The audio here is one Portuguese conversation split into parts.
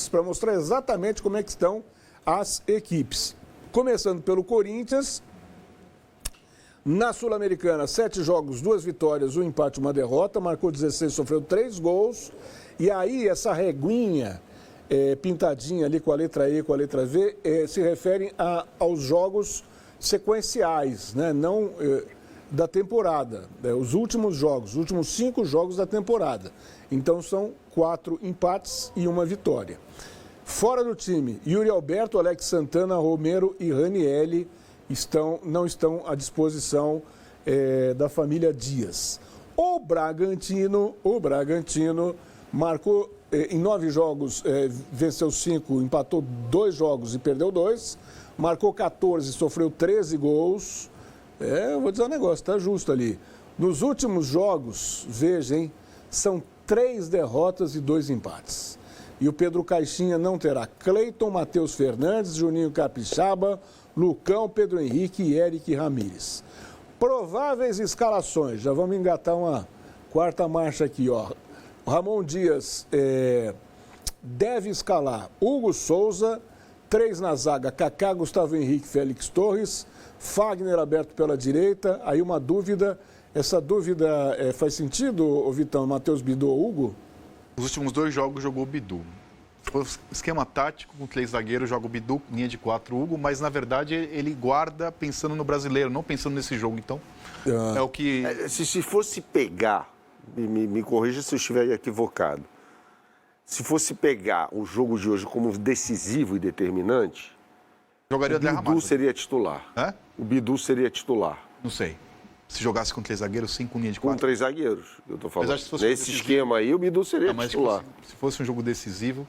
para mostrar exatamente como é que estão as equipes. Começando pelo Corinthians. Na Sul-Americana, 7 jogos, 2 vitórias, 1 empate, 1 derrota. Marcou 16, sofreu 3 gols. E aí, essa reguinha pintadinha ali com a letra E, com a letra V, se refere aos jogos sequenciais, né? Não da temporada. Os últimos jogos, os últimos 5 jogos da temporada. Então, são 4 empates e 1 vitória. Fora do time, Yuri Alberto, Alex Santana, Romero e Ranieri não estão à disposição da família Dias. O Bragantino marcou em 9 jogos, venceu 5, empatou 2 jogos e perdeu 2. Marcou 14, sofreu 13 gols. Eu vou dizer um negócio, tá justo ali. Nos últimos jogos, veja, hein, são 3 derrotas e 2 empates. E o Pedro Caixinha não terá Cleiton, Matheus Fernandes, Juninho Capixaba, Lucão, Pedro Henrique e Eric Ramírez. Prováveis escalações. Já vamos engatar uma quarta marcha aqui, ó. O Ramon Dias deve escalar Hugo Souza, 3 na zaga, Kaká, Gustavo Henrique, Félix Torres, Fagner aberto pela direita. Aí uma dúvida, essa dúvida faz sentido, Vitão, Matheus Bidu ou Hugo? Os últimos 2 jogos jogou o Bidu. Foi esquema tático, com 3 zagueiros, joga o Bidu, linha de 4, Hugo, mas na verdade ele guarda pensando no brasileiro, não pensando nesse jogo. Então, é o que... Se fosse pegar, me corrija se eu estiver equivocado, se fosse pegar o jogo de hoje como decisivo e determinante, jogaria o Bidu seria titular. Hã? O Bidu seria titular. Não sei. Se jogasse com 3 zagueiros, sim, com linha de 4. Com 3 zagueiros, eu tô falando. Nesse um esquema aí, o Bidu seria titular. Se fosse um jogo decisivo,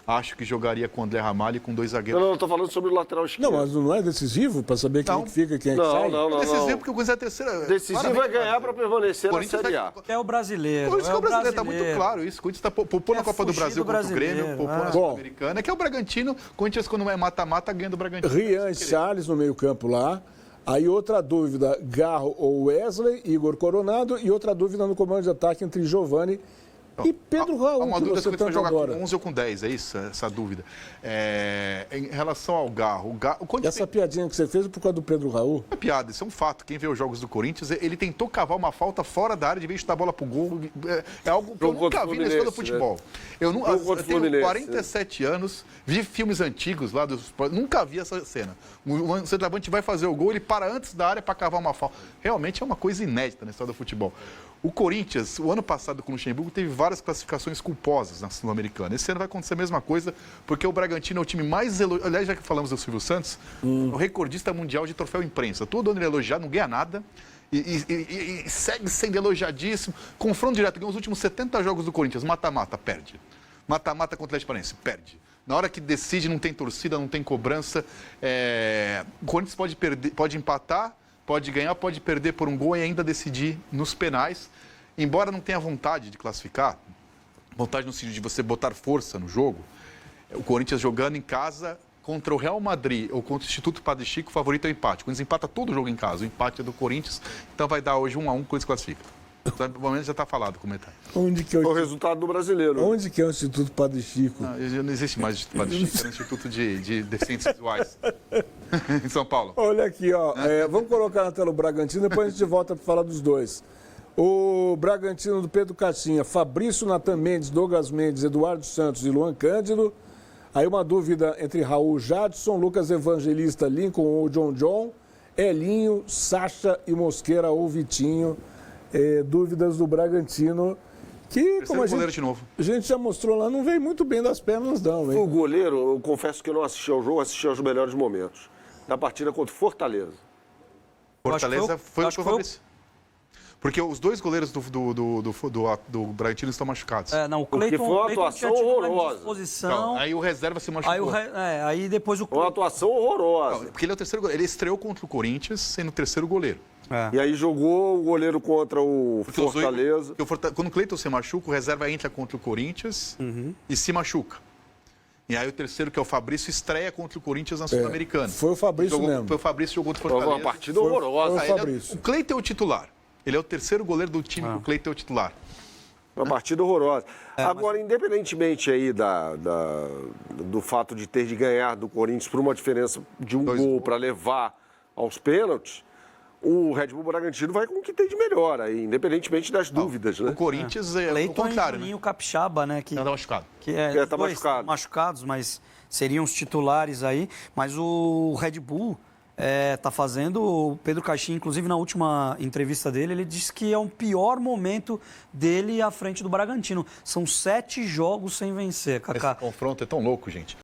acho que jogaria com o André Ramalho e com 2 zagueiros. Não, eu tô falando sobre o lateral esquerdo. Não, mas não é decisivo para saber quem é que fica e quem é que sai? Não. É decisivo porque o Corinthians é a terceira. Decisivo vai ganhar para permanecer na Série A. É o brasileiro. Por isso que o brasileiro está muito claro isso. O Corinthians está poupou na Copa do Brasil contra o Grêmio, poupou na Sul-Americana, que é o Bragantino. O Corinthians, quando é mata-mata, ganha do Bragantino. Rian e Charles no meio-campo lá. Aí outra dúvida, Garro ou Wesley, Igor Coronado. E outra dúvida no comando de ataque entre Giovani e Pedro Raul. Uma dúvida se você vai jogar agora. com 11 ou com 10, é isso? Essa dúvida. Em relação ao Garro... Essa piadinha que você fez é por causa do Pedro Raul? Não é piada, isso é um fato. Quem vê os jogos do Corinthians, ele tentou cavar uma falta fora da área de vez de chutar a bola pro gol. É algo que eu nunca vi na história do futebol. Eu tenho 47 anos, vi filmes antigos lá dos... Nunca vi essa cena. O centroavante vai fazer o gol, ele para antes da área para cavar uma falta. Realmente é uma coisa inédita na história do futebol. O Corinthians, o ano passado com o Luxemburgo, teve várias classificações culposas na Sul-Americana. Esse ano vai acontecer a mesma coisa, porque o Bragantino é o time mais elogiado. Aliás, já que falamos do Silvio Santos, o recordista mundial de troféu imprensa. Todo ano ele é elogiado, não ganha nada. E segue sendo elogiadíssimo. Confronto direto, ganhou os últimos 70 jogos do Corinthians. Mata-mata, perde. Mata-mata contra o Atlético Paranaense, perde. Na hora que decide, não tem torcida, não tem cobrança. O Corinthians pode empatar, pode ganhar, pode perder por um gol e ainda decidir nos penais. Embora não tenha vontade de classificar, vontade no sentido de você botar força no jogo, o Corinthians jogando em casa contra o Real Madrid ou contra o Instituto Padre Chico, o favorito é o empate. Quando empata todo o jogo em casa, o empate é do Corinthians, então vai dar hoje 1-1, o Corinthians classifica. Pelo menos já está falado o comentário. Onde que é o resultado do brasileiro. Onde que é o Instituto Padre Chico? Não existe mais Instituto Padre Chico, é o Instituto de Deficientes Visuais. Em São Paulo. Olha aqui, ó. Vamos colocar na tela o Bragantino, depois a gente volta para falar dos dois. O Bragantino do Pedro Caixinha, Fabrício Natan Mendes, Douglas Mendes, Eduardo Santos e Luan Cândido. Aí uma dúvida entre Raul Jadson, Lucas Evangelista, Lincoln ou John, Elinho, Sacha e Mosqueira ou Vitinho. Dúvidas do Bragantino, que como a gente já mostrou lá, não veio muito bem das pernas não. Hein? O goleiro, eu confesso que eu não assisti ao jogo, assisti aos melhores momentos da partida contra o Fortaleza. Fortaleza foi o Fabrício. Porque os 2 goleiros do Bragantino estão machucados. O Cleiton, foi uma atuação horrorosa. Não, aí o reserva se machucou. Aí depois o Cleiton... Uma atuação horrorosa. Não, porque ele é o terceiro goleiro. Ele estreou contra o Corinthians sendo o terceiro goleiro. E aí jogou o goleiro contra o Fortaleza. Quando o Cleiton se machuca, o reserva entra contra o Corinthians e se machuca. E aí o terceiro, que é o Fabrício, estreia contra o Corinthians na Sul-Americana. Foi o Fabrício mesmo. Foi o Fabrício que jogou contra o Fortaleza. Foi uma partida horrorosa. Foi o Fabrício. O Cleiton é o titular. Ele é o terceiro goleiro do time que o Cleiton é o titular. Uma partida horrorosa. Agora, independentemente aí do fato de ter de ganhar do Corinthians por uma diferença de um gol para levar aos pênaltis, o Red Bull Bragantino vai com o que tem de melhor aí, independentemente das dúvidas, né? O Corinthians é o contrário, né? E o Capixaba, né? Tá machucado. Tá machucado. Machucados, mas seriam os titulares aí. Mas o Red Bull tá fazendo... O Pedro Caixinha, inclusive, na última entrevista dele, ele disse que é o pior momento dele à frente do Bragantino. São 7 jogos sem vencer, Kaká. Esse confronto é tão louco, gente.